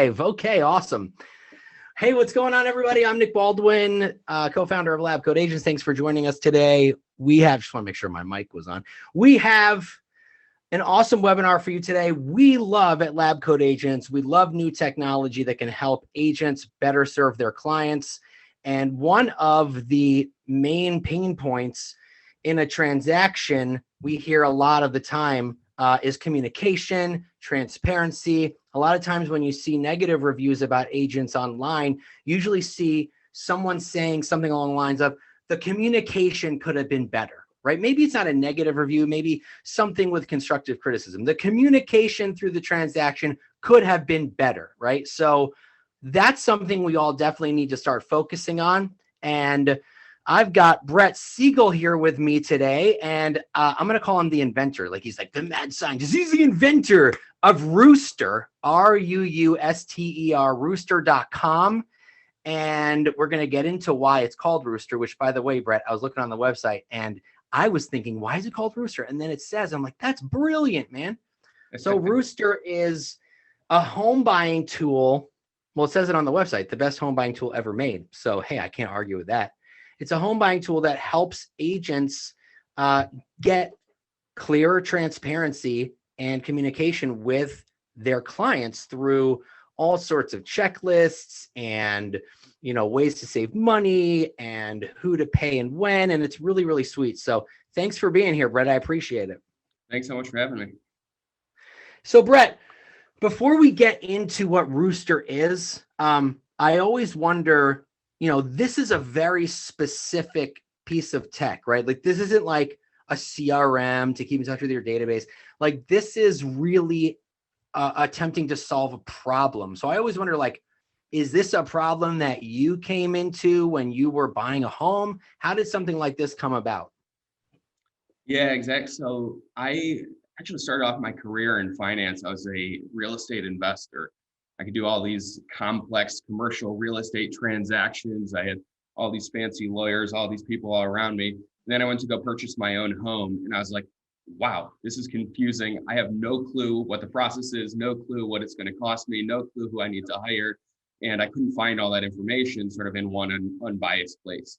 live. Okay, awesome. Hey, what's going on, everybody? I'm Nick Baldwin, co-founder of LabCoatAgents. Thanks for joining us today. Just want to make sure my mic was on. We have an awesome webinar for you today. We love at LabCoatAgents, we love new technology that can help agents better serve their clients. And one of the main pain points in a transaction we hear a lot of the time is communication, transparency. A lot of times when you see negative reviews about agents online, you usually see someone saying something along the lines of, the communication could have been better, right? Maybe it's not a negative review, maybe something with constructive criticism. The communication through the transaction could have been better, right? So that's something we all definitely need to start focusing on. And I've got Brett Siegal here with me today, and I'm going to call him the inventor. Like he's like the mad scientist. He's the inventor of Ruuster, Ruuster, Ruuster.com. And we're going to get into why it's called Ruuster, which, by the way, Brett, I was looking on the website and I was thinking, why is it called Ruuster? And then it says, I'm like, that's brilliant, man. So Ruuster is a home buying tool. Well, it says it on the website, the best home buying tool ever made. So, hey, I can't argue with that. It's a home buying tool that helps agents get clearer transparency and communication with their clients through all sorts of checklists and, ways to save money and who to pay and when. And it's really, really sweet. So thanks for being here, Brett. I appreciate it. Thanks so much for having me. So, Brett, before we get into what Ruuster is, I always wonder, this is a very specific piece of tech, right? Like this isn't like a CRM to keep in touch with your database. Like this is really attempting to solve a problem. So I always wonder, like, is this a problem that you came into when you were buying a home? How did something like this come about? Yeah, exactly. So I actually started off my career in finance. I was a real estate investor. I could do all these complex commercial real estate transactions. I had all these fancy lawyers, all these people all around me. And then I went to go purchase my own home. And I was like, wow, this is confusing. I have no clue what the process is, no clue what it's going to cost me, no clue who I need to hire. And I couldn't find all that information sort of in one unbiased place.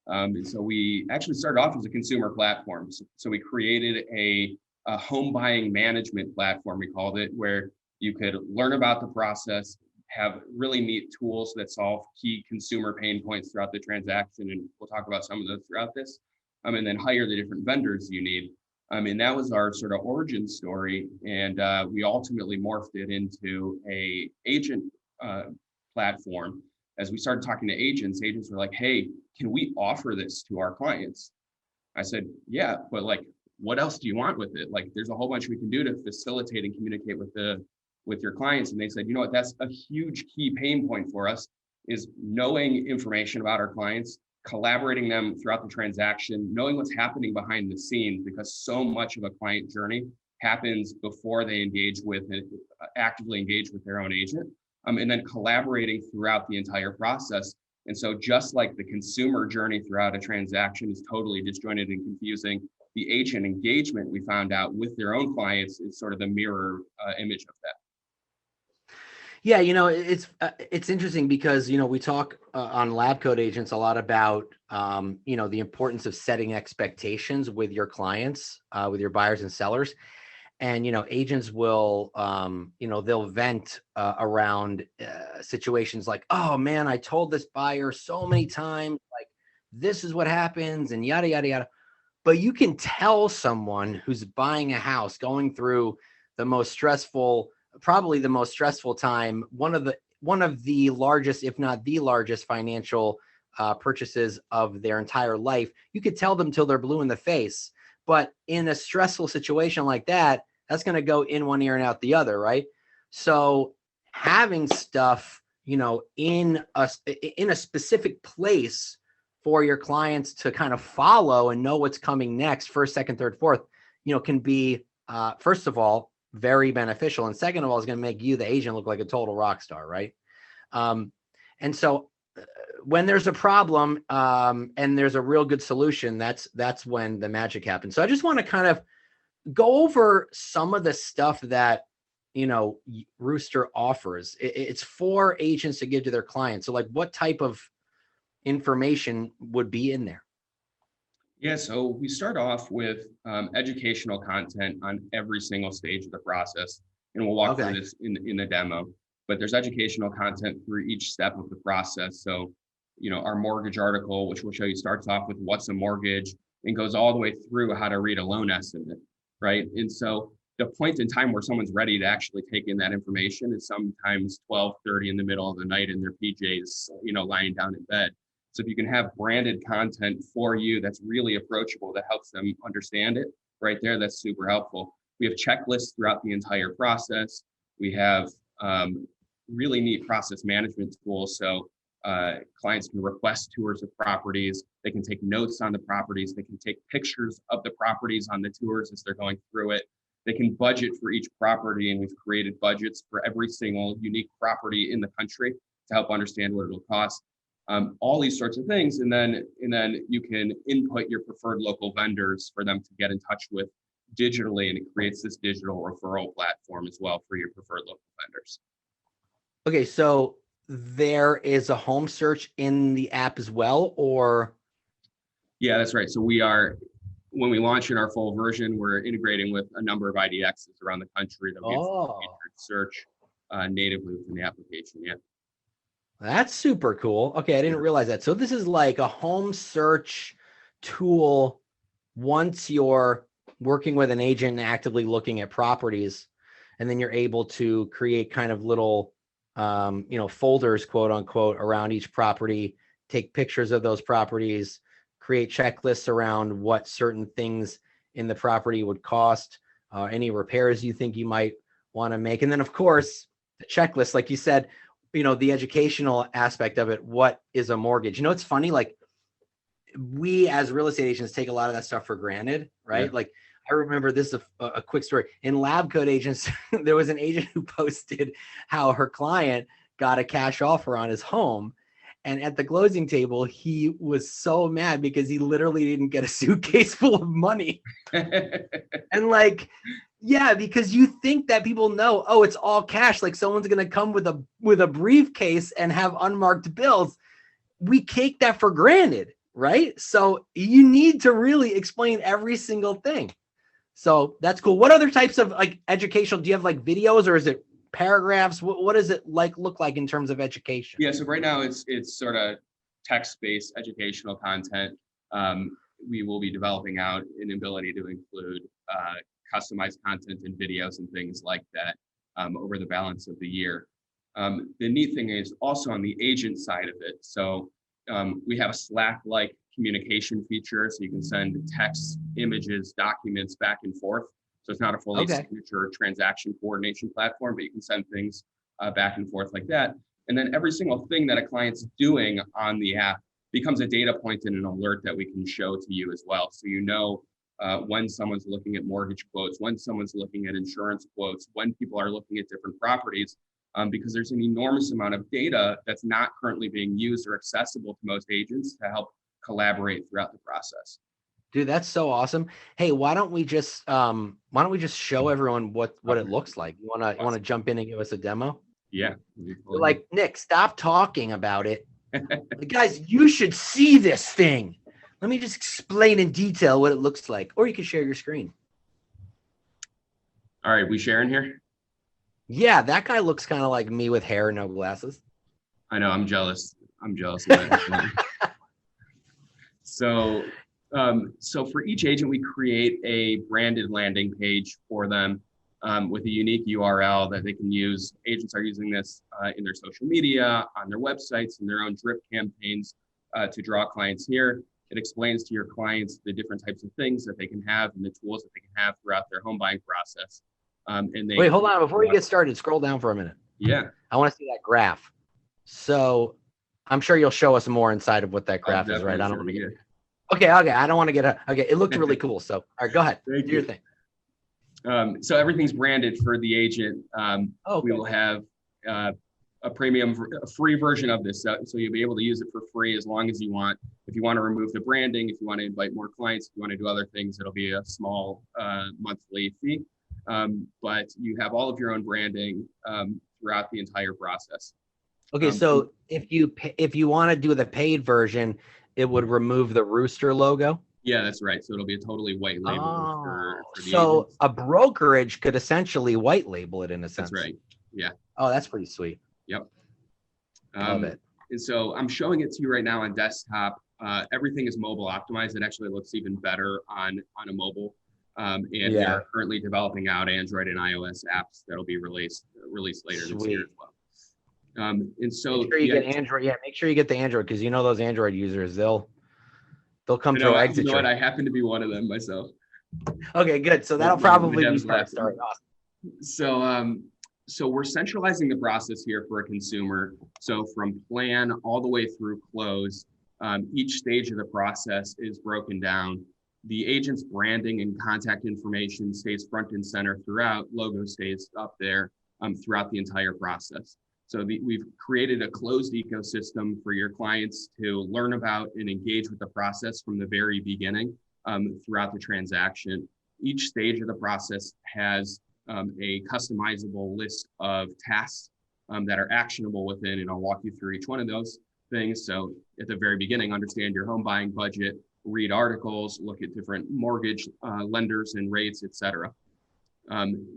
And so we actually started off as a consumer platform. So we created a home buying management platform, we called it, where you could learn about the process, have really neat tools that solve key consumer pain points throughout the transaction. And we'll talk about some of those throughout this, and then hire the different vendors you need. And that was our sort of origin story. And we ultimately morphed it into a agent platform. As we started talking to agents were like, hey, can we offer this to our clients? I said, yeah, but like, what else do you want with it? Like, there's a whole bunch we can do to facilitate and communicate with your clients. And they said, what, that's a huge key pain point for us, is knowing information about our clients, collaborating them throughout the transaction, knowing what's happening behind the scenes, because so much of a client journey happens before they actively engage with their own agent, and then collaborating throughout the entire process. And so just like the consumer journey throughout a transaction is totally disjointed and confusing, the agent engagement, we found out, with their own clients is sort of the mirror image of that. Yeah, it's interesting because, we talk on LabCoatAgents a lot about, the importance of setting expectations with your clients, with your buyers and sellers. And, agents will, they'll vent around situations like, oh, man, I told this buyer so many times, like, this is what happens and yada, yada, yada. But you can tell someone who's buying a house, going through probably the most stressful time, one of the largest, if not the largest, financial purchases of their entire life. You could tell them till they're blue in the face. But in a stressful situation like that, that's going to go in one ear and out the other, right? So having stuff, in a specific place for your clients to kind of follow and know what's coming next, first, second, third, fourth, can be, first of all, very beneficial. And second of all, is going to make you, the agent, look like a total rock star, right? And so when there's a problem and there's a real good solution, that's when the magic happens. So I just want to kind of go over some of the stuff that Rooster offers. It's for agents to give to their clients. So like what type of information would be in there? Yeah, so we start off with educational content on every single stage of the process, and we'll walk through this in the demo. But there's educational content through each step of the process. So, our mortgage article, which we'll show you, starts off with what's a mortgage and goes all the way through how to read a loan estimate, right? And so the point in time where someone's ready to actually take in that information is sometimes 12:30 in the middle of the night in their PJs, lying down in bed. So if you can have branded content for you that's really approachable, that helps them understand it right there, that's super helpful. We have checklists throughout the entire process. We have really neat process management tools. So clients can request tours of properties. They can take notes on the properties. They can take pictures of the properties on the tours as they're going through it. They can budget for each property, and we've created budgets for every single unique property in the country to help understand what it'll cost. All these sorts of things, and then you can input your preferred local vendors for them to get in touch with digitally, and it creates this digital referral platform as well for your preferred local vendors. Okay, so there is a home search in the app as well, or? Yeah, that's right. So when we launch in our full version, we're integrating with a number of IDXs around the country that we featured search natively within the application. Yeah. That's super cool. Okay, I didn't realize that. So this is like a home search tool once you're working with an agent and actively looking at properties, and then you're able to create kind of little, folders, quote unquote, around each property, take pictures of those properties, create checklists around what certain things in the property would cost, any repairs you think you might want to make. And then of course, the checklist, like you said, the educational aspect of it. What is a mortgage? It's funny, like we as real estate agents take a lot of that stuff for granted, right? Yeah. Like I remember this, a quick story. In LabCoatAgents, there was an agent who posted how her client got a cash offer on his home. And at the closing table, he was so mad because he literally didn't get a suitcase full of money. And like, yeah, because you think that people know, oh, it's all cash. Like someone's going to come with a briefcase and have unmarked bills. We take that for granted, right? So you need to really explain every single thing. So that's cool. What other types of like educational, do you have like videos, or is it paragraphs? What does it look like in terms of education? Yeah, so right now it's sort of text-based educational content. We will be developing out an ability to include customized content and videos and things like that over the balance of the year. The neat thing is also on the agent side of it. So we have a Slack-like communication feature, so you can send text, images, documents back and forth. So it's not a fully signature transaction coordination platform, but you can send things back and forth like that. And then every single thing that a client's doing on the app becomes a data point and an alert that we can show to you as well. So when someone's looking at mortgage quotes, when someone's looking at insurance quotes, when people are looking at different properties, because there's an enormous amount of data that's not currently being used or accessible to most agents to help collaborate throughout the process. Dude, that's so awesome. Hey, why don't we just show everyone what it looks like? You wanna jump in and give us a demo? Yeah. Like, Nick, stop talking about it. Guys, you should see this thing. Let me just explain in detail what it looks like, or you can share your screen. All right, we sharing here? Yeah, that guy looks kind of like me with hair and no glasses. I know, I'm jealous. I'm jealous of that. So for each agent, we create a branded landing page for them with a unique URL that they can use. Agents are using this in their social media, on their websites, in their own drip campaigns to draw clients here. It explains to your clients the different types of things that they can have and the tools that they can have throughout their home buying process. Wait, hold on. Before you get started, scroll down for a minute. Yeah. I want to see that graph. So I'm sure you'll show us more inside of what that graph is, right? I don't want to get it. Okay. I don't want to get okay. It looked really cool. So, all right, go ahead. Do your thing. So everything's branded for the agent. We will have a free version of this. So you'll be able to use it for free as long as you want. If you want to remove the branding, if you want to invite more clients, if you want to do other things, it'll be a small monthly fee. but you have all of your own branding throughout the entire process. Okay, so if you want to do the paid version, it would remove the Rooster logo. Yeah, that's right. So it'll be a totally white label for the so agents. a brokerage could essentially white label it in a sense. That's right. Yeah. Oh, that's pretty sweet. Yep. Love it. And so I'm showing it to you right now on desktop. Everything is mobile optimized. It actually looks even better on a mobile. And we are currently developing out Android and iOS apps that'll be released later this year as well. And so make sure you get Android. Yeah, make sure you get the Android, because you know those Android users, they'll come throw eggs at you. I happen to be one of them myself. Okay, good. So that'll probably be first. All right, awesome. So we're centralizing the process here for a consumer. So from plan all the way through close, each stage of the process is broken down. The agent's branding and contact information stays front and center throughout. Logo stays up there throughout the entire process. So we've created a closed ecosystem for your clients to learn about and engage with the process from the very beginning throughout the transaction. Each stage of the process has a customizable list of tasks that are actionable within, and I'll walk you through each one of those things. So at the very beginning, understand your home buying budget, read articles, look at different mortgage lenders and rates, etc.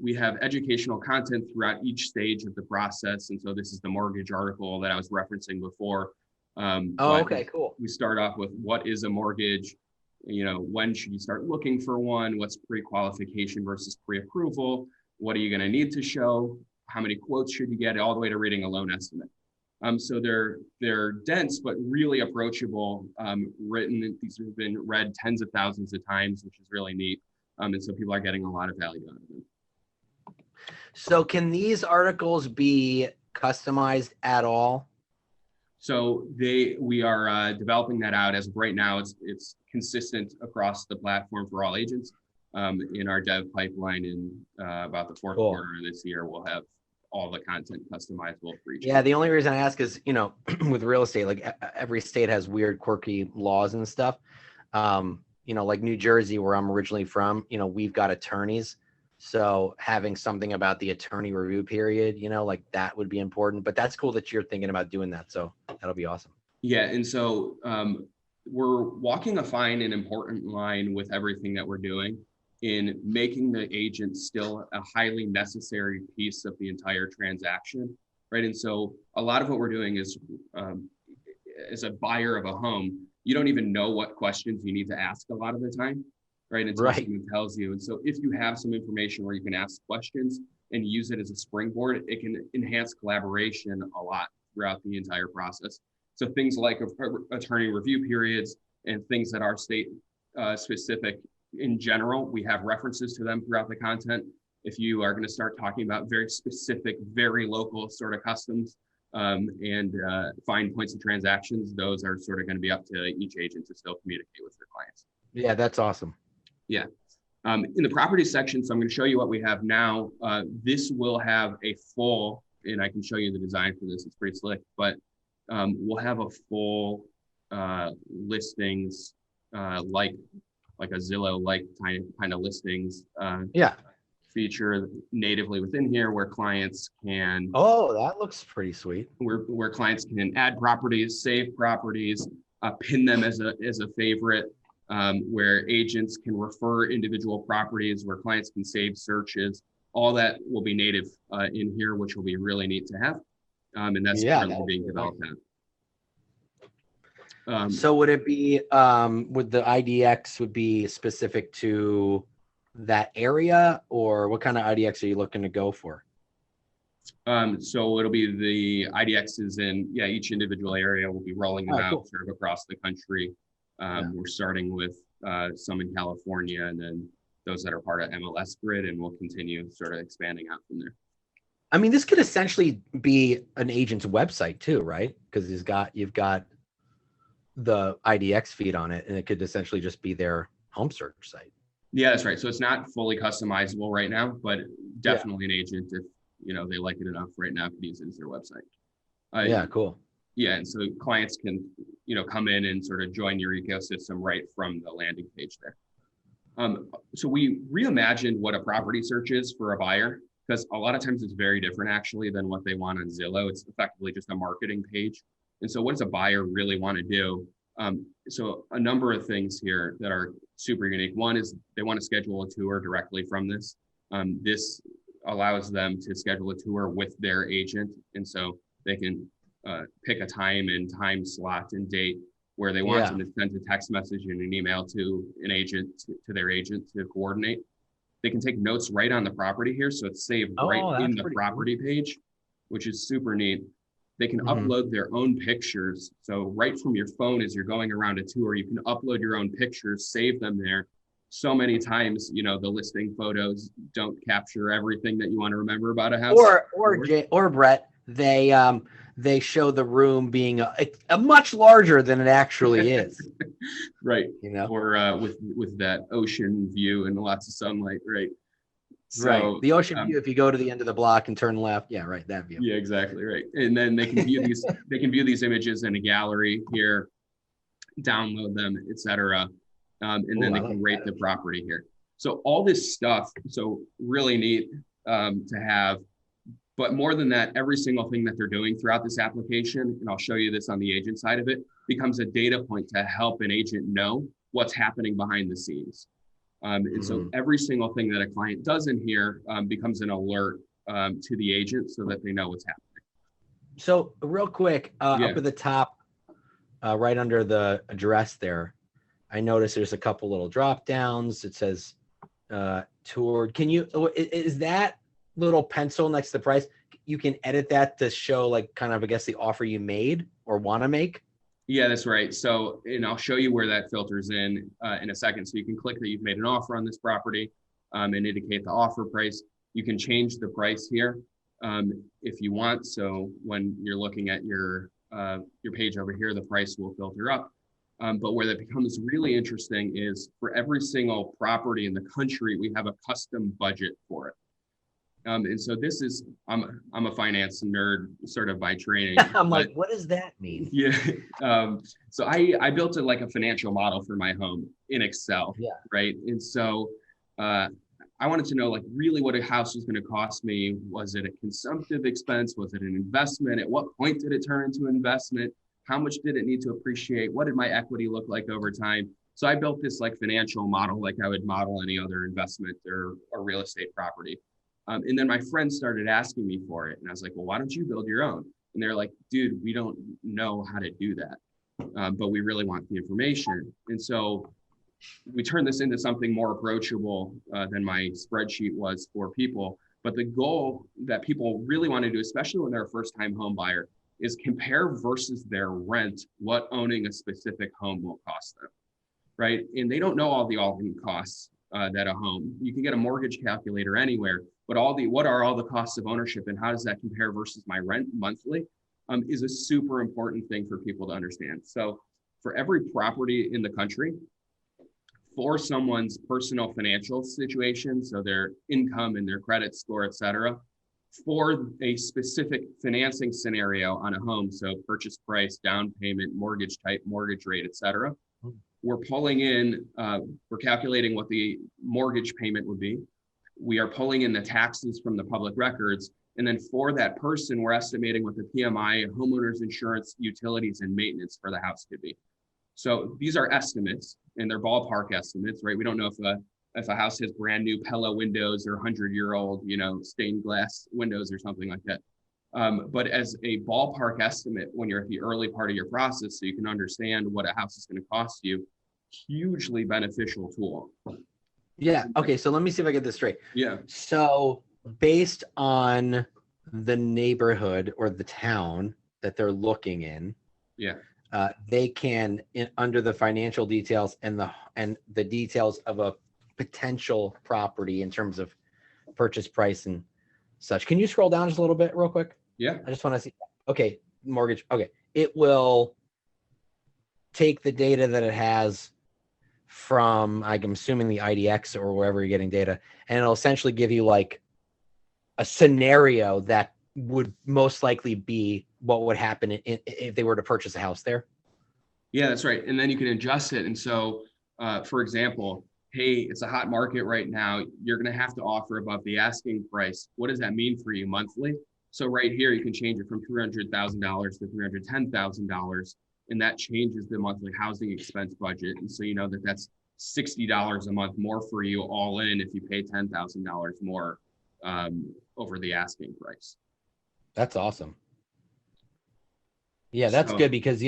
We have educational content throughout each stage of the process. And so this is the mortgage article that I was referencing before. Okay, cool. We start off with what is a mortgage? When should you start looking for one? What's pre-qualification versus pre-approval? What are you going to need to show? How many quotes should you get? All the way to reading a loan estimate. So they're dense, but really approachable, written. These have been read tens of thousands of times, which is really neat. And so people are getting a lot of value out of them. So can these articles be customized at all? So we are developing that out. As of right now, it's consistent across the platform for all agents. In our dev pipeline in about the fourth quarter of this year, we'll have all the content customizable for each. Yeah, the only reason I ask is, with real estate, like every state has weird, quirky laws and stuff. Like New Jersey, where I'm originally from, we've got attorneys. So having something about the attorney review period, like that would be important. But that's cool that you're thinking about doing that. So that'll be awesome. Yeah. And so we're walking a fine and important line with everything that we're doing in making the agent still a highly necessary piece of the entire transaction, right? And so a lot of what we're doing is, as a buyer of a home, you don't even know what questions you need to ask a lot of the time, right? Until someone tells you. And so if you have some information where you can ask questions and use it as a springboard, it can enhance collaboration a lot throughout the entire process. So things like attorney review periods and things that are state specific in general, we have references to them throughout the content. If you are going to start talking about very specific, very local sort of customs and fine points of transactions, those are sort of going to be up to each agent to still communicate with their clients. Yeah, that's awesome. Yeah. In the property section, so I'm going to show you what we have now. This will have a full, and I can show you the design for this, it's pretty slick, but we'll have a full listings like a Zillow-like kind of listings feature natively within here, where clients can. Oh, that looks pretty sweet. Where clients can add properties, save properties, pin them as a favorite, where agents can refer individual properties, where clients can save searches. All that will be native in here, which will be really neat to have, and that's currently being developed now. So would it be, would the IDX would be specific to that area, or what kind of IDX are you looking to go for? So it'll be the IDXs in each individual area. We'll be rolling them out sort of across the country. We're starting with some in California, and then those that are part of MLS Grid, and we'll continue sort of expanding out from there. I mean, this could essentially be an agent's website too, right? Because you've got the IDX feed on it, and it could essentially just be their home search site. Yeah, that's right. So it's not fully customizable right now, but definitely an agent, if they like it enough right now, could use it as their website. Yeah, cool. Yeah, and so clients can come in and sort of join your ecosystem right from the landing page there. So we reimagined what a property search is for a buyer, because a lot of times it's very different actually than what they want on Zillow. It's effectively just a marketing page. And so what does a buyer really want to do? So a number of things here that are super unique. One is they want to schedule a tour directly from this. This allows them to schedule a tour with their agent. And so they can pick a time slot and date where they want them to send a text message and an email to an agent, to their agent to coordinate. They can take notes right on the property here. So it's saved right in the property page, which is super neat. They can upload their own pictures. So right from your phone, as you're going around a tour, you can upload your own pictures, save them there. So many times, you know, the listing photos don't capture everything that you want to remember about a house. Or Brett, they show the room being a much larger than it actually is. Right. You know, or with that ocean view and lots of sunlight. Right. So, right. The ocean view, if you go to the end of the block and turn left. Yeah, right. That view. Yeah, exactly. Right. And then they can view these, they can view these images in a gallery here, download them, etc. And then they can rate the property here. So all this stuff, so really neat to have. But more than that, every single thing that they're doing throughout this application, and I'll show you this on the agent side of it, becomes a data point to help an agent know what's happening behind the scenes. And so every single thing that a client does in here becomes an alert to the agent so that they know what's happening. So real quick, up at the top, right under the address there, I noticed there's a couple little drop downs. It says toured. Can you, is that little pencil next to the price, you can edit that to show like kind of, I guess, the offer you made or want to make? Yeah, that's right. So, and I'll show you where that filters in a second. So you can click that you've made an offer on this property and indicate the offer price. You can change the price here if you want. So when you're looking at your page over here, the price will filter up. But where that becomes really interesting is for every single property in the country, we have a custom budget for it. And so this is, I'm a finance nerd sort of by training. I'm like, what does that mean? Yeah. So I built like a financial model for my home in Excel. Yeah. Right. And so I wanted to know like really what a house was going to cost me. Was it a consumptive expense? Was it an investment? At what point did it turn into investment? How much did it need to appreciate? What did my equity look like over time? So I built this like financial model, like I would model any other investment or real estate property. And then my friends started asking me for it. And I was like, well, why don't you build your own? And they're like, dude, we don't know how to do that, but we really want the information. And so we turned this into something more approachable than my spreadsheet was for people. But the goal that people really want to do, especially when they're a first-time home buyer, is compare versus their rent what owning a specific home will cost them, right? And they don't know all the all-in costs that a home. You can get a mortgage calculator anywhere, but what are all the costs of ownership and how does that compare versus my rent monthly is a super important thing for people to understand. So for every property in the country, for someone's personal financial situation, so their income and their credit score, et cetera, for a specific financing scenario on a home, so purchase price, down payment, mortgage type, mortgage rate, et cetera, we're pulling in, we're calculating what the mortgage payment would be. We are pulling in the taxes from the public records. And then for that person, we're estimating what the PMI, homeowners insurance, utilities, and maintenance for the house could be. So these are estimates and they're ballpark estimates, right? We don't know if a house has brand new Pella windows or 100-year-old, stained glass windows or something like that. But as a ballpark estimate, when you're at the early part of your process, so you can understand what a house is going to cost you, hugely beneficial tool. Yeah. Okay. So let me see if I get this straight. Yeah. So based on the neighborhood or the town that they're looking in, yeah, they can, under the financial details and the details of a potential property in terms of purchase price and such. Can you scroll down just a little bit real quick? Yeah. I just want to see. Okay. Mortgage. Okay. It will take the data that it has from, I'm assuming the IDX or wherever you're getting data, and it'll essentially give you like a scenario that would most likely be what would happen if they were to purchase a house there. Yeah, that's right. And then you can adjust it. And so, for example, hey, it's a hot market right now. You're going to have to offer above the asking price. What does that mean for you monthly? So right here, you can change it from $300,000 to $310,000, and that changes the monthly housing expense budget. And so you know that that's $60 a month more for you all in if you pay $10,000 more over the asking price. That's awesome. Yeah, that's So, good because,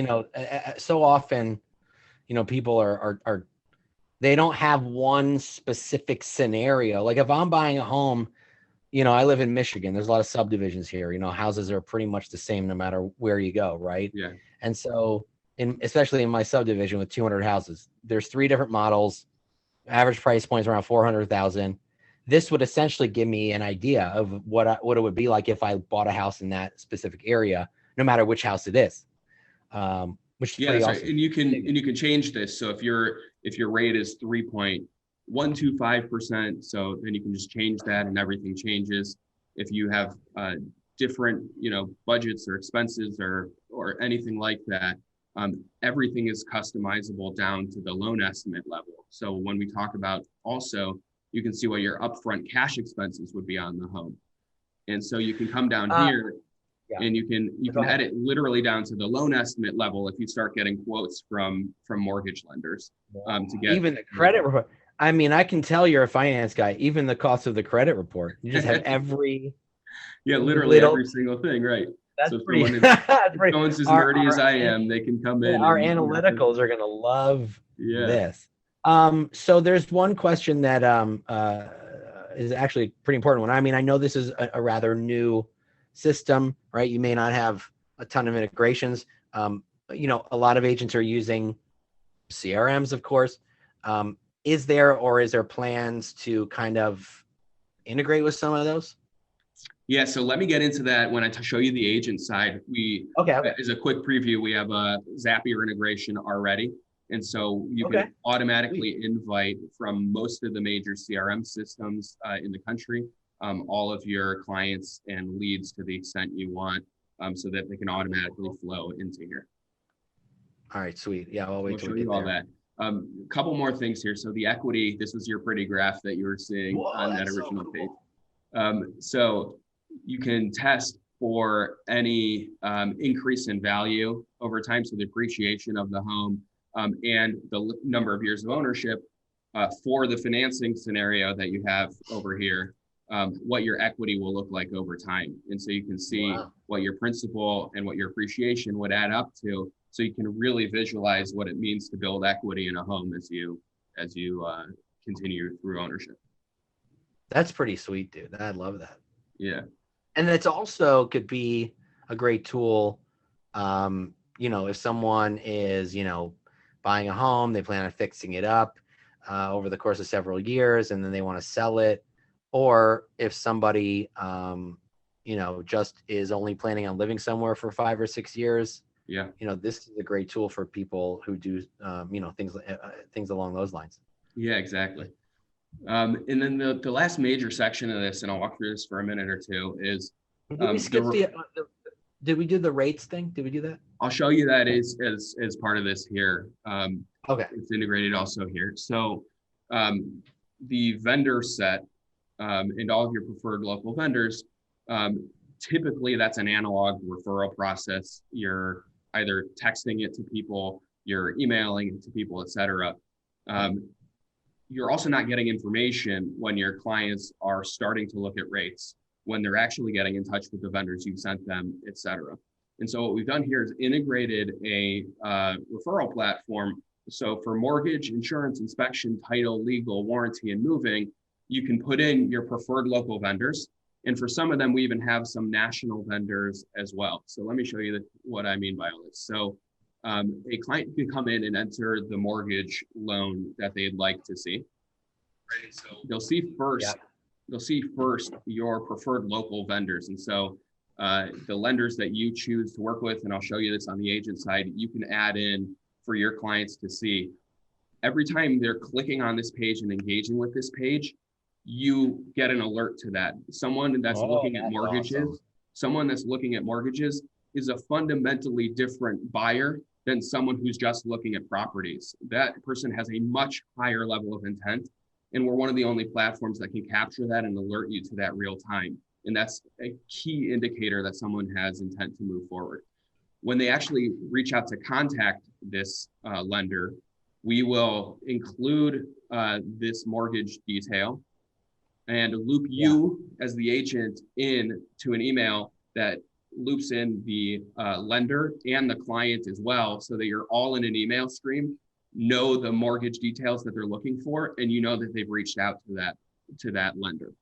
so often, people are they don't have one specific scenario. Like if I'm buying a home, I live in Michigan. There's a lot of subdivisions here. Houses are pretty much the same no matter where you go, right? yeah. And so, especially in my subdivision with 200 houses, there's 3 different models. Average price points around 400,000. This would essentially give me an idea of what it would be like if I bought a house in that specific area, no matter which house it is. Which is pretty that's awesome. right. And you can change this. So if your rate is 3.125%, so then you can just change that and everything changes. If you have different budgets or expenses or anything like that, everything is customizable down to the loan estimate level. So when we talk about also, you can see what your upfront cash expenses would be on the home. And so you can come down here and you can edit literally down to the loan estimate level if you start getting quotes from mortgage lenders to get even the credit report. I mean, I can tell you're a finance guy, even the cost of the credit report. You just have every literally every single thing, right? That's so pretty. Someone's as nerdy as I am, they can come in. Our analyticals are going to love this. So there's one question that is actually pretty important one. I mean, I know this is a rather new system, right? You may not have a ton of integrations. A lot of agents are using CRMs, of course. Is there plans to kind of integrate with some of those? Yeah, so let me get into that when I show you the agent side. As a quick preview, we have a Zapier integration already. And so you can automatically invite from most of the major CRM systems in the country, all of your clients and leads to the extent you want, so that they can automatically flow into here. All right, sweet. Yeah, I'll wait till we get all that. A couple more things here. So the equity, this was your pretty graph that you were seeing on that original page. So you can test for any increase in value over time, so the appreciation of the home and the number of years of ownership for the financing scenario that you have over here, what your equity will look like over time. And so you can see what your principal and what your appreciation would add up to, so you can really visualize what it means to build equity in a home as you continue through ownership. That's pretty sweet, dude. I love that. Yeah. And it's also could be a great tool. If someone is, buying a home, they plan on fixing it up over the course of several years, and then they want to sell it. Or if somebody, just is only planning on living somewhere for 5 or 6 years. Yeah. This is a great tool for people who do, things along those lines. Yeah, exactly. And then the last major section of this, and I'll walk through this for a minute or two, is did we skip did we do the rates thing? Did we do that? I'll show you that as part of this here. It's integrated also here. So the vendor set and all of your preferred local vendors, typically that's an analog referral process. You're either texting it to people, you're emailing it to people, etc. You're also not getting information when your clients are starting to look at rates, when they're actually getting in touch with the vendors you sent them, et cetera. And so what we've done here is integrated a referral platform. So for mortgage, insurance, inspection, title, legal, warranty, and moving, you can put in your preferred local vendors. And for some of them, we even have some national vendors as well. So let me show you what I mean by all this. So a client can come in and enter the mortgage loan that they'd like to see. Right. So they'll see first your preferred local vendors. And so the lenders that you choose to work with, and I'll show you this on the agent side, you can add in for your clients to see. Every time they're clicking on this page and engaging with this page, you get an alert to that. Someone that's looking at mortgages, someone that's looking at mortgages is a fundamentally different buyer than someone who's just looking at properties. That person has a much higher level of intent And we're one of the only platforms that can capture that and alert you to that real time. And that's a key indicator that someone has intent to move forward. When they actually reach out to contact this lender, we will include this mortgage detail and loop you as the agent in to an email that loops in the lender and the client as well, so that you're all in an email stream, know the mortgage details that they're looking for, and you know that they've reached out to that lender.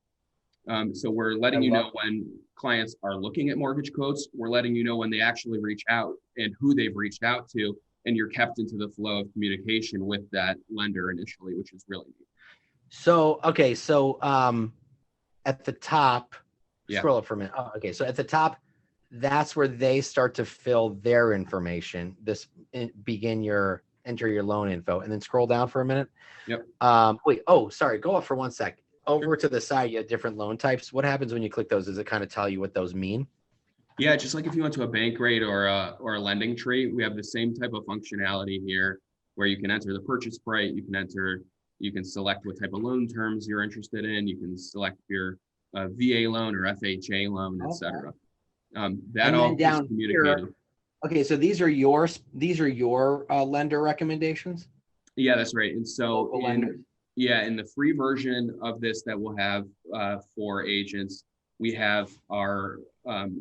So we're letting you know when clients are looking at mortgage quotes. We're letting you know when they actually reach out and who they've reached out to, and you're kept into the flow of communication with that lender initially, which is really neat. So, okay. So, at the top, scroll up for a minute. Oh, okay. So at the top, that's where they start to fill their information. Enter your loan info, and then scroll down for a minute. Yep. Wait. Oh, sorry. Go up for 1 sec. Over to the side, you have different loan types. What happens when you click those? Does it kind of tell you what those mean? Yeah, just like if you went to a bank rate or a lending tree, we have the same type of functionality here, where you can enter the purchase price, you can select what type of loan terms you're interested in, you can select your VA loan or FHA loan, etc. That all is communicated. Here, okay, so these are your lender recommendations? Yeah, that's right. And so in the free version of this that we'll have for agents, we have our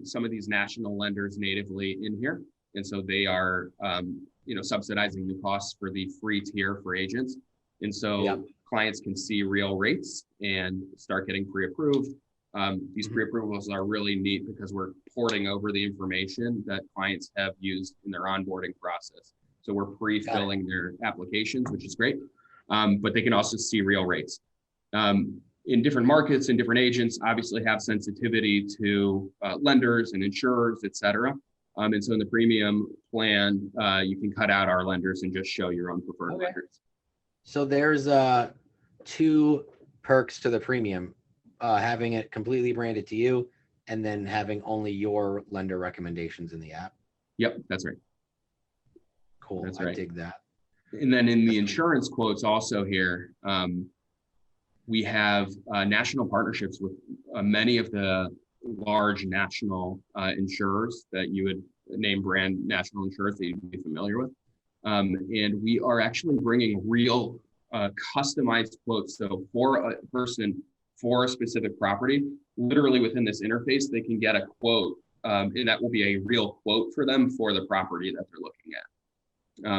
some of these national lenders natively in here, and so they are subsidizing the costs for the free tier for agents, and so clients can see real rates and start getting pre-approved. These pre-approvals are really neat because we're porting over the information that clients have used in their onboarding process. So we're pre-filling their applications, which is great, but they can also see real rates. In different markets and different agents obviously have sensitivity to lenders and insurers, et cetera. And so in the premium plan, you can cut out our lenders and just show your own preferred lenders. So there's 2 perks to the premium, having it completely branded to you, and then having only your lender recommendations in the app. Yep, that's right. Cool. That's right. I dig that. And then in the insurance quotes also here, we have national partnerships with many of the large national insurers that you would name brand national insurers that you'd be familiar with. And we are actually bringing real customized quotes. So for a person, for a specific property, literally within this interface, they can get a quote, and that will be a real quote for them for the property that they're looking at.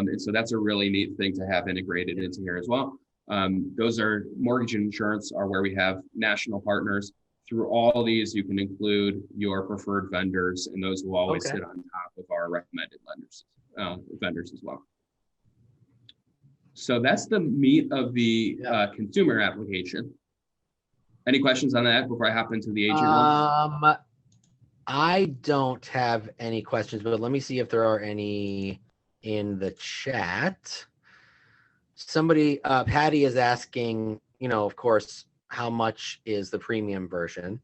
And so that's a really neat thing to have integrated into here as well. Those are mortgage and insurance are where we have national partners. Through all these, you can include your preferred vendors, and those will always sit on top of our recommended vendors as well. So that's the meat of the consumer application. Any questions on that before I hop into the agent one? I don't have any questions, but let me see if there are any in the chat. Somebody, Patty is asking, of course, how much is the premium version?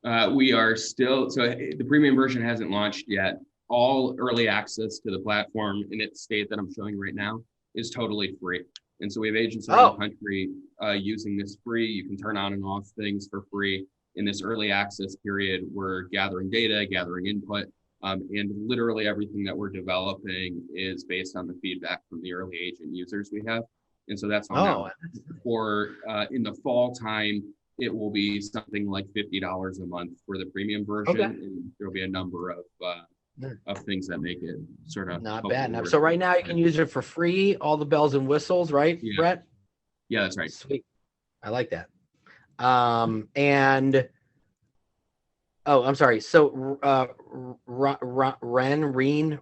We are still, so the premium version hasn't launched yet. All early access to the platform in its state that I'm showing right now is totally free. And so we have agents around the country using this free. You can turn on and off things for free. In this early access period, we're gathering data, gathering input, and literally everything that we're developing is based on the feedback from the early agent users we have. And so that's all now. For in the fall time, it will be something like $50 a month for the premium version. And there'll be a number of things that make it sort of not bad. So right now you can use it for free, all the bells and whistles, right, Brett? Yeah, that's right. Sweet. I like that. And I'm sorry. So Ryan,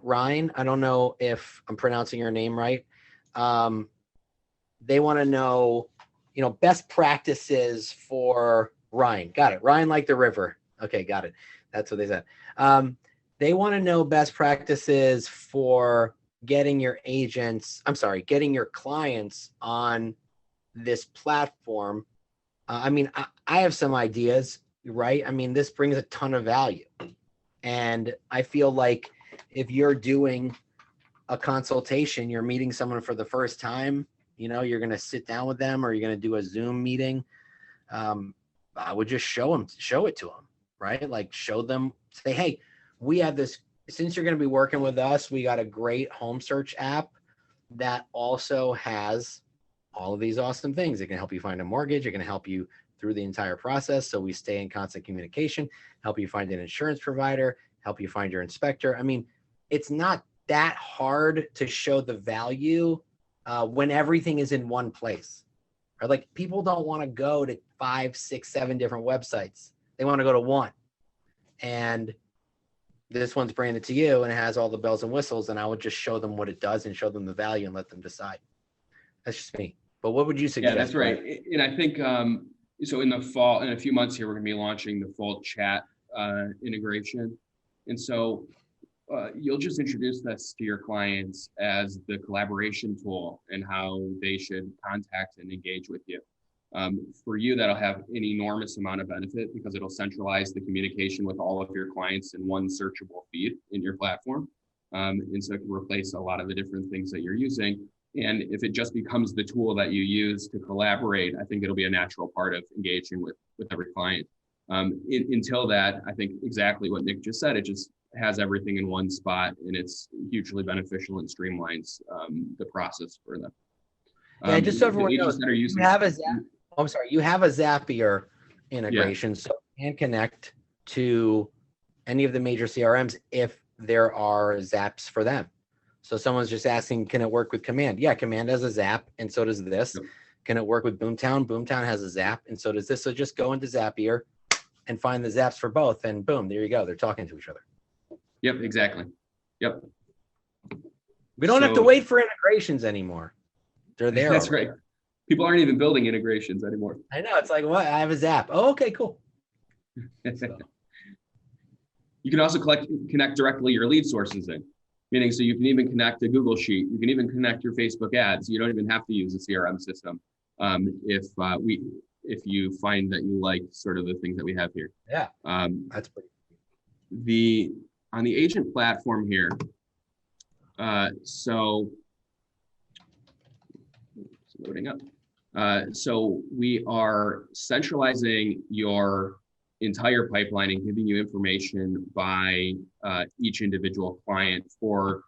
I don't know if I'm pronouncing your name right. They want to know, best practices for Ryan. Got it. Ryan like the river. Okay, got it. That's what they said. They want to know best practices for getting your clients on this platform. I have some ideas, right? This brings a ton of value. And I feel like if you're doing a consultation, you're meeting someone for the first time, you're going to sit down with them or you're going to do a Zoom meeting, I would just show it to them, right? Like show them, say, hey, we have this, since you're going to be working with us, we got a great home search app that also has all of these awesome things. It can help you find a mortgage. It can help you through the entire process. So we stay in constant communication, help you find an insurance provider, help you find your inspector. I mean, it's not that hard to show the value when everything is in one place. Or like people don't want to go to 5, 6, 7 different websites. They want to go to one. And this one's branded to you and it has all the bells and whistles. And I would just show them what it does and show them the value and let them decide. That's just me. But what would you suggest? Yeah, that's right. And I think, so in the fall, in a few months here, we're going to be launching the full chat integration. And so you'll just introduce this to your clients as the collaboration tool and how they should contact and engage with you. For you, that'll have an enormous amount of benefit because it'll centralize the communication with all of your clients in one searchable feed in your platform. And so it can replace a lot of the different things that you're using. And if it just becomes the tool that you use to collaborate, I think it'll be a natural part of engaging with every client. Until that, I think exactly what Nick just said, it just has everything in one spot and it's hugely beneficial and streamlines the process for them. Yeah, just so everyone knows, you have a Zapier integration, so you can connect to any of the major CRMs if there are Zaps for them. So someone's just asking, can it work with Command? Yeah, Command has a Zap, and so does this. Yep. Can it work with Boomtown? Boomtown has a Zap, and so does this. So just go into Zapier and find the Zaps for both, and boom, there you go. They're talking to each other. Yep, exactly. Yep. We don't have to wait for integrations anymore. They're there. That's right. People aren't even building integrations anymore. I know. It's like, what? I have a Zap. Oh, okay, cool. So. You can also connect directly your lead sources in. Meaning, so you can even connect a Google Sheet. You can even connect your Facebook ads. You don't even have to use a CRM system if you find that you like sort of the things that we have here. Yeah, that's pretty. On the agent platform here, so it's loading up. So we are centralizing your entire pipeline and giving you information by each individual client for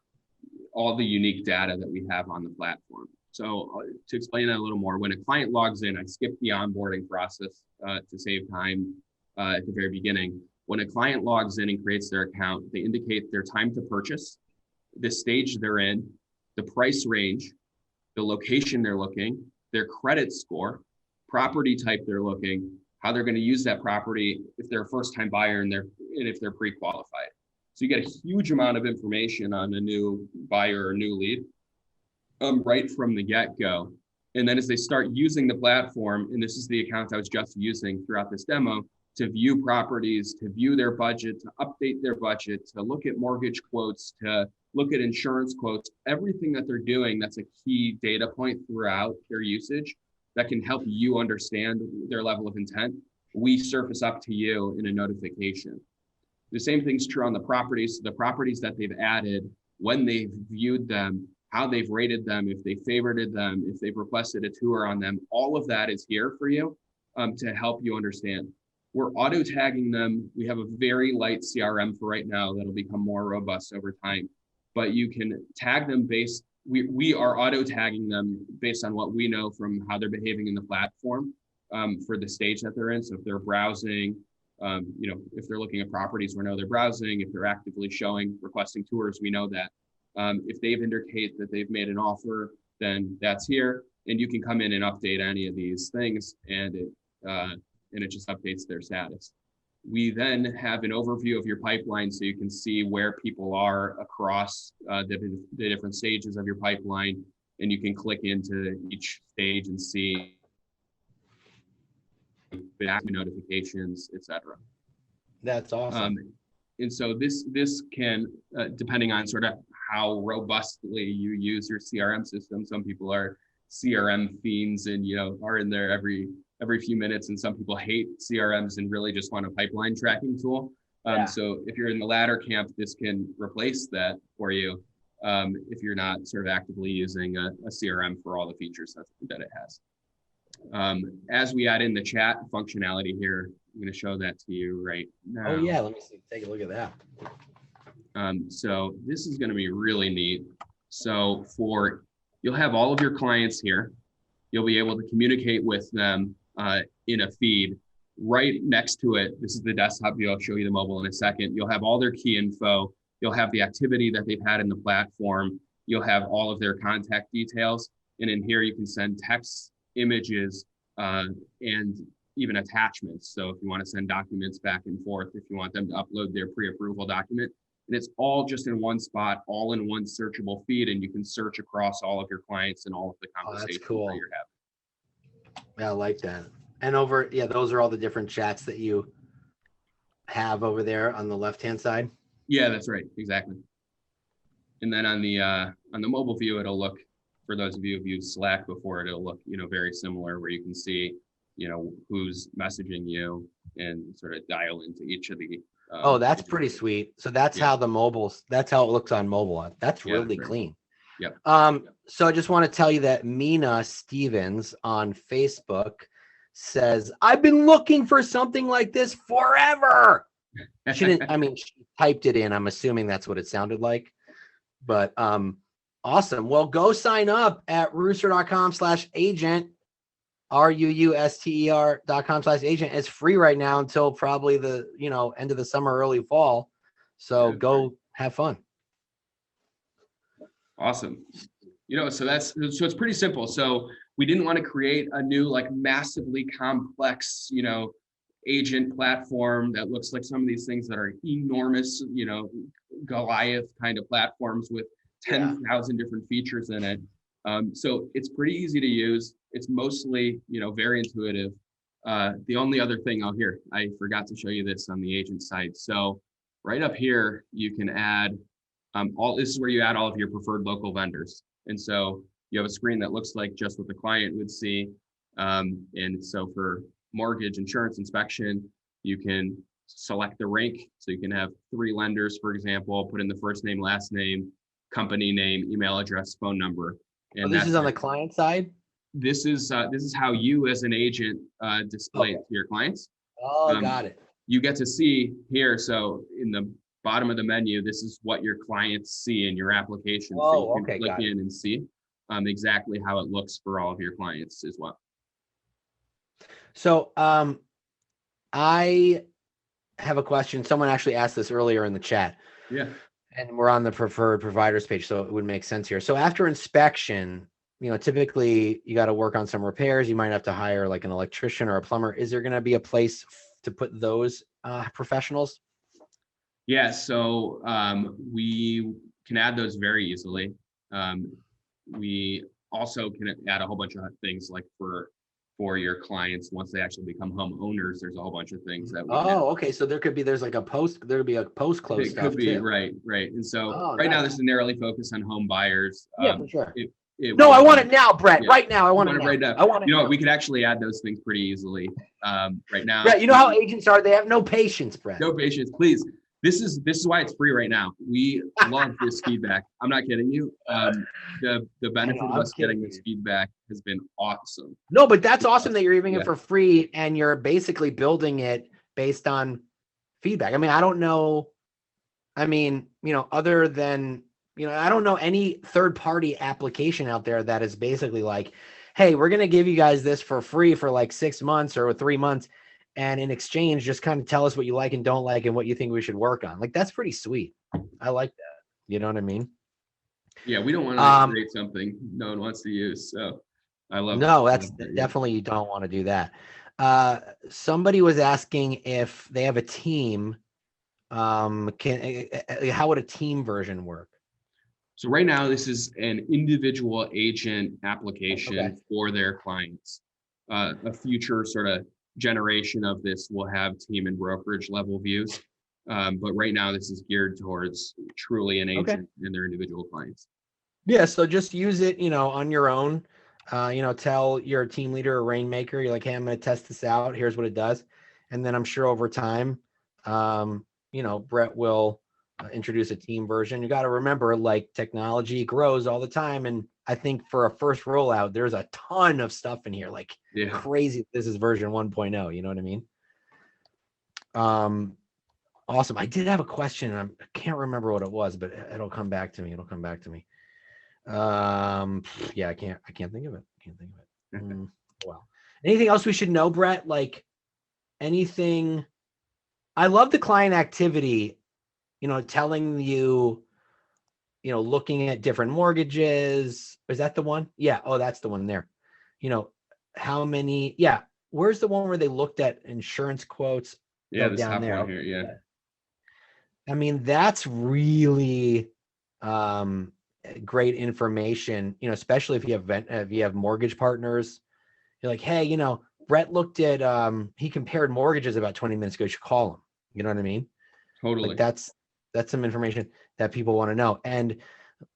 all the unique data that we have on the platform. So to explain that a little more, when a client logs in, I skip the onboarding process to save time at the very beginning. When a client logs in and creates their account, they indicate their time to purchase, the stage they're in, the price range, the location they're looking, their credit score, property type they're looking, how they're going to use that property if they're a first-time buyer and if they're pre-qualified. So you get a huge amount of information on a new buyer or new lead right from the get-go. And then as they start using the platform, and this is the account I was just using throughout this demo, to view properties, to view their budget, to update their budget, to look at mortgage quotes, to look at insurance quotes, everything that they're doing, that's a key data point throughout their usage that can help you understand their level of intent. We surface up to you in a notification. The same thing's true on the properties that they've added, when they've viewed them, how they've rated them, if they favorited them, if they've requested a tour on them, all of that is here for you to help you understand. We're auto tagging them. We have a very light CRM for right now that'll become more robust over time, but you can tag them we are auto tagging them based on what we know from how they're behaving in the platform for the stage that they're in. So if they're browsing, if they're looking at properties, we know they're browsing. If they're actively requesting tours, we know that. If they've indicated that they've made an offer, then that's here. And you can come in and update any of these things and it just updates their status. We then have an overview of your pipeline so you can see where people are across the different stages of your pipeline, and you can click into each stage and see notifications, etc. That's awesome. And so this can, depending on sort of how robustly you use your CRM system, some people are CRM fiends and are in there every few minutes, and some people hate CRMs and really just want a pipeline tracking tool. So if you're in the latter camp, this can replace that for you. if you're not sort of actively using a CRM for all the features that it has. As we add in the chat functionality here, I'm going to show that to you right now. Oh yeah, let me see. Take a look at that. So this is going to be really neat. So you'll have all of your clients here. You'll be able to communicate with them in a feed. Right next to it, this is the desktop view. I'll show you the mobile in a second. You'll have all their key info. You'll have the activity that they've had in the platform. You'll have all of their contact details. And in here, you can send texts, images, and even attachments. So if you want to send documents back and forth, if you want them to upload their pre-approval document, and it's all just in one spot, all in one searchable feed, and you can search across all of your clients and all of the conversations that's cool. that you're having. Yeah, I like that. And those are all the different chats that you have over there on the left-hand side. Yeah, that's right, exactly. And then on the mobile view, it'll look, for those of you who've used Slack before, it'll look, very similar, where you can see, who's messaging you and sort of dial into each of the. Oh, that's pretty sweet. So that's how that's how it looks on mobile. That's really clean. Yep. So I just want to tell you that Mina Stevens on Facebook says, I've been looking for something like this forever. She didn't, she typed it in. I'm assuming that's what it sounded like. But awesome. Well, go sign up at ruuster.com/agent, RUUSTER.com/agent. It's free right now until probably the end of the summer, early fall. So go have fun. Awesome. So it's pretty simple. So we didn't want to create a new, like, massively complex, agent platform that looks like some of these things that are enormous, Goliath kind of platforms with 10,000 different features in it. So it's pretty easy to use. It's mostly, very intuitive. The only other thing I forgot to show you this on the agent side. So right up here, you can add this is where you add all of your preferred local vendors. And so you have a screen that looks like just what the client would see. And so for mortgage, insurance, inspection, you can select the rank. So you can have 3 lenders, for example, put in the first name, last name, company name, email address, phone number. And this is on the client side? This is how you as an agent display it to your clients. Oh, got it. You get to see here. So in the bottom of the menu, this is what your clients see in your application. So you can click in and see exactly how it looks for all of your clients as well. So I have a question. Someone actually asked this earlier in the chat. Yeah. And we're on the preferred providers page, so it would make sense here. So after inspection, typically you got to work on some repairs. You might have to hire like an electrician or a plumber. Is there going to be a place to put those professionals? Yeah, so we can add those very easily. We also can add a whole bunch of things like for your clients once they actually become homeowners. There's a whole bunch of things that we okay. So there's like a post close stuff. It could be too. Right. And so now this is narrowly focused on home buyers. Yeah, for sure. I want it now, Brett. Yeah. Right now. I want it now. Right now. I want it. We could actually add those things pretty easily right now. Brett, you know how agents are. They have no patience, Brett. No patience, please. This is why it's free right now. We love this feedback. I'm not kidding you. The benefit of us getting this feedback has been awesome. No, but that's awesome that you're giving it for free and you're basically building it based on feedback. I don't know. Other than, I don't know any third-party application out there that is basically like, hey, we're going to give you guys this for free for like 6 months or 3 months. And in exchange, just kind of tell us what you like and don't like and what you think we should work on. Like, that's pretty sweet. I like that. You know what I mean? Yeah, we don't want to create something no one wants to use. So I love that's definitely, you don't want to do that. Somebody was asking if they have a team. How would a team version work? So right now, this is an individual agent application for their clients. A future sort of generation of this will have team and brokerage level views. But right now this is geared towards truly an agent and their individual clients. Yeah. So just use it, on your own, tell your team leader or rainmaker, you're like, hey, I'm going to test this out. Here's what it does. And then I'm sure over time, Brett will introduce a team version. You got to remember, like, technology grows all the time. And I think for a first rollout, there's a ton of stuff in here, like crazy. This is version 1.0. You know what I mean? Awesome. I did have a question. I can't remember what it was, but it'll come back to me. Yeah, I can't think of it. Well, anything else we should know, Brett? Like anything? I love the client activity, telling you, looking at different mortgages. Is that the one? Yeah. Oh, that's the one there. How many? Yeah. Where's the one where they looked at insurance quotes? Yeah, this down top there. one here. Yeah. I mean, that's really great information, especially if you have mortgage partners. You're like, hey, Brett looked at he compared mortgages about 20 minutes ago. You should call him. You know what I mean? Totally. Like that's some information that people want to know. And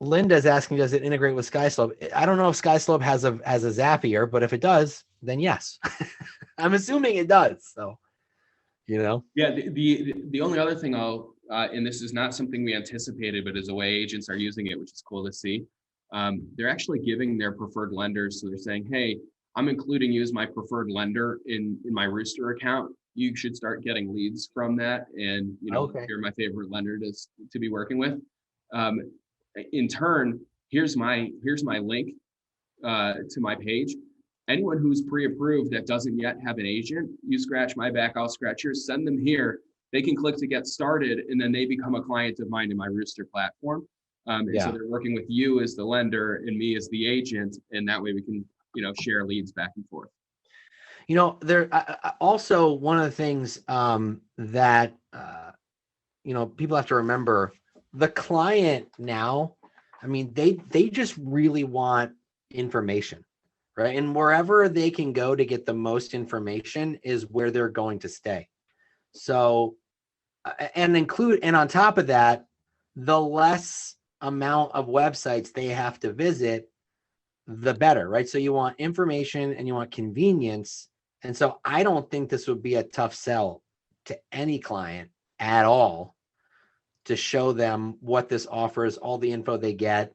Linda's asking, does it integrate with SkySlope? I don't know if SkySlope has a Zapier, but if it does, then yes. I'm assuming it does. So, Yeah. The only other thing and this is not something we anticipated, but as a way agents are using it, which is cool to see. They're actually giving their preferred lenders. So they're saying, hey, I'm including you as my preferred lender in my Ruuster account. You should start getting leads from that. And, you're my favorite lender to be working with. In turn, here's my link to my page. Anyone who's pre-approved that doesn't yet have an agent, you scratch my back, I'll scratch yours, send them here. They can click to get started, and then they become a client of mine in my Ruuster platform. And so they're working with you as the lender and me as the agent, and that way we can, share leads back and forth. There also one of the things that people have to remember, the client now, I mean, they just really want information, right? And wherever they can go to get the most information is where they're going to stay. So, and on top of that, the less amount of websites they have to visit, the better, right? So you want information and you want convenience. And so I don't think this would be a tough sell to any client at all to show them what this offers, all the info they get,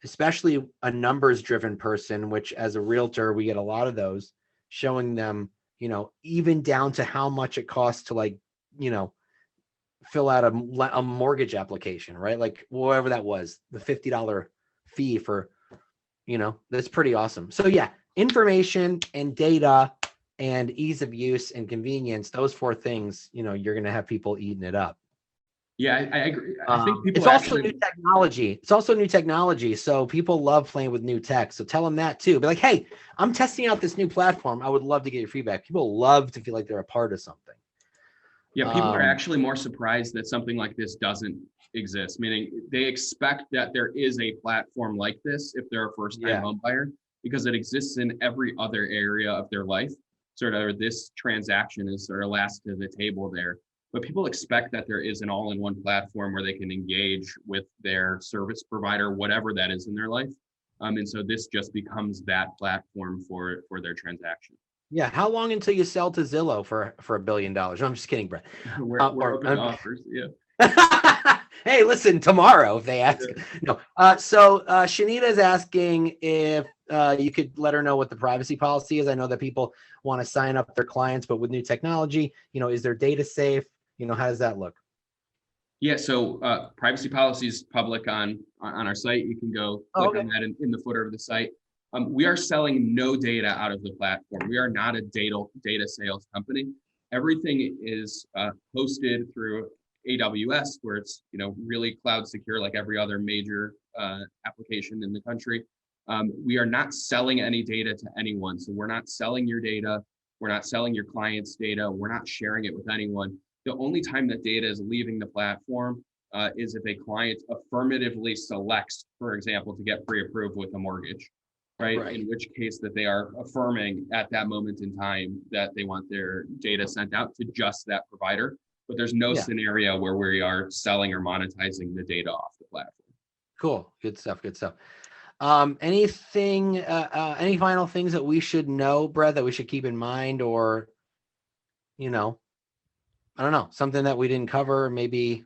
especially a numbers driven person, which as a realtor, we get a lot of those, showing them, even down to how much it costs to fill out a mortgage application, right? Like whatever that was, the $50 fee for, that's pretty awesome. So yeah, information and data and ease of use and convenience, those four things, you're going to have people eating it up. Yeah, I agree. I think people it's also new technology. It's also new technology. So people love playing with new tech. So tell them that too. Be like, hey, I'm testing out this new platform. I would love to get your feedback. People love to feel like they're a part of something. Yeah, people are actually more surprised that something like this doesn't exist, meaning they expect that there is a platform like this if they're a first-time home buyer, because it exists in every other area of their life. Sort of this transaction is sort of last to the table there. But people expect that there is an all-in-one platform where they can engage with their service provider, whatever that is in their life. And so this just becomes that platform for their transaction. Yeah. How long until you sell to Zillow for $1 billion? No, I'm just kidding, Brett. We're open to offers. Yeah. Hey, listen, tomorrow if they ask. No. So Shanita is asking if you could let her know what the privacy policy is. I know that people want to sign up their clients, but with new technology, is their data safe? How does that look? Yeah, so privacy policy is public on our site. You can go click on that in the footer of the site. We are selling no data out of the platform. We are not a data sales company. Everything is hosted through AWS, where it's really cloud secure, like every other major application in the country. We are not selling any data to anyone. So we're not selling your data. We're not selling your client's data. We're not sharing it with anyone. The only time that data is leaving the platform is if a client affirmatively selects, for example, to get pre-approved with a mortgage, right? In which case that they are affirming at that moment in time that they want their data sent out to just that provider. But there's no scenario where we are selling or monetizing the data off the platform. Cool. Good stuff. Any final things that we should know, Brett, that we should keep in mind, or, I don't know, something that we didn't cover, maybe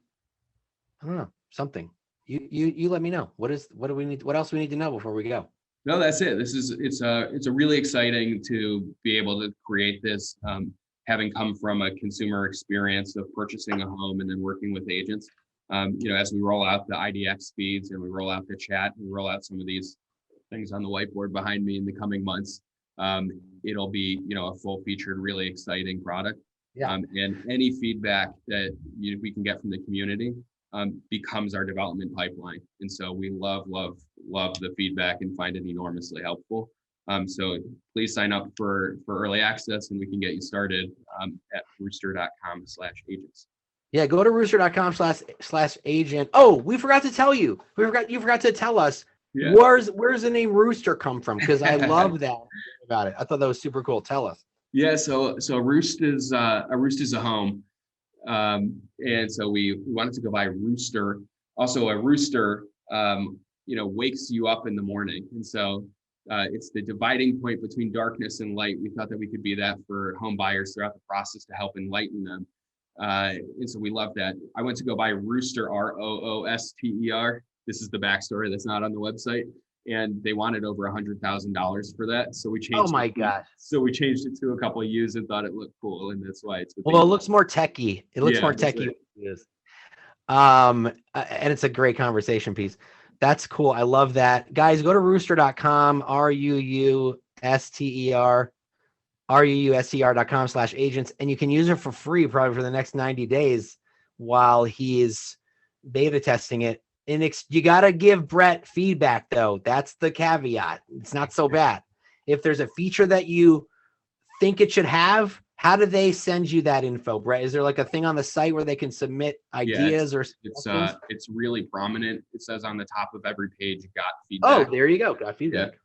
I don't know, something. You let me know. What do we need? What else we need to know before we go? No, that's it. It's a really exciting to be able to create this, having come from a consumer experience of purchasing a home and then working with agents. As we roll out the IDX feeds and we roll out the chat, we roll out some of these things on the whiteboard behind me in the coming months. It'll be, a full featured, really exciting product. Yeah. And any feedback that we can get from the community becomes our development pipeline. And so we love the feedback and find it enormously helpful. So please sign up for early access and we can get you started at rooster.com/agents. Yeah, go to rooster.com/agent. Oh, we forgot to tell you. You forgot to tell us. Yeah. Where's the name Rooster come from? Because I love that about it. I thought that was super cool. Tell us. Yeah, so a roost is a home. And so we wanted to go by Rooster. Also, a rooster, wakes you up in the morning. And so it's the dividing point between darkness and light. We thought that we could be that for home buyers throughout the process to help enlighten them. And so we love that. I went to go by Rooster, Rooster. This is the backstory that's not on the website. And they wanted over $100,000 for that. So we changed. Oh my gosh. So we changed it to a couple of U's and thought it looked cool. And that's why it's. Well, it looks more techy. It looks more techy. Right. And it's a great conversation piece. That's cool. I love that. Guys, go to rooster.com, rooster.com/agents, and you can use it for free probably for the next 90 days while he's beta testing it. And you got to give Brett feedback, though. That's the caveat. It's not so bad. If there's a feature that you think it should have, how do they send you that info, Brett? Is there like a thing on the site where they can submit ideas it's really prominent. It says on the top of every page, got feedback. Oh, there you go. Got feedback. Yeah.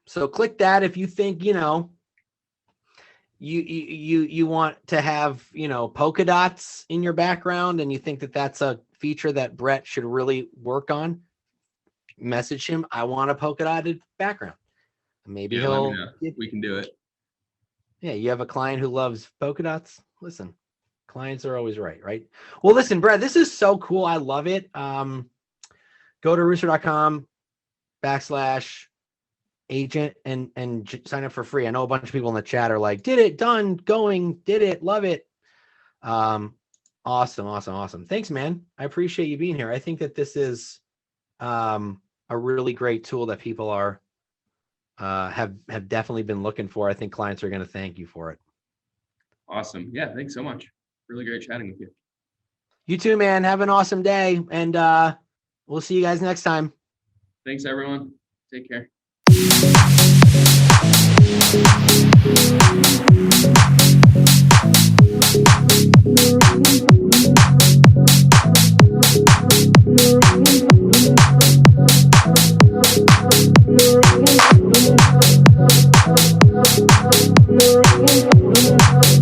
So click that if you think, you want to have, polka dots in your background and you think that that's a feature that Brett should really work on. Message him. I want a polka dotted background. Maybe we can do it. Yeah, you have a client who loves polka dots. Listen, clients are always right? Well, listen, Brett, this is so cool. I love it. Go to rooster.com/agent and sign up for free. I know a bunch of people in the chat are like, did it, done, going, did it, love it. Awesome. Thanks, man. I appreciate you being here. I think that this is a really great tool that people are have definitely been looking for. I think clients are going to thank you for it. Awesome. Yeah, thanks so much. Really great chatting with you. You too, man. Have an awesome day, and we'll see you guys next time. Thanks, everyone. Take care.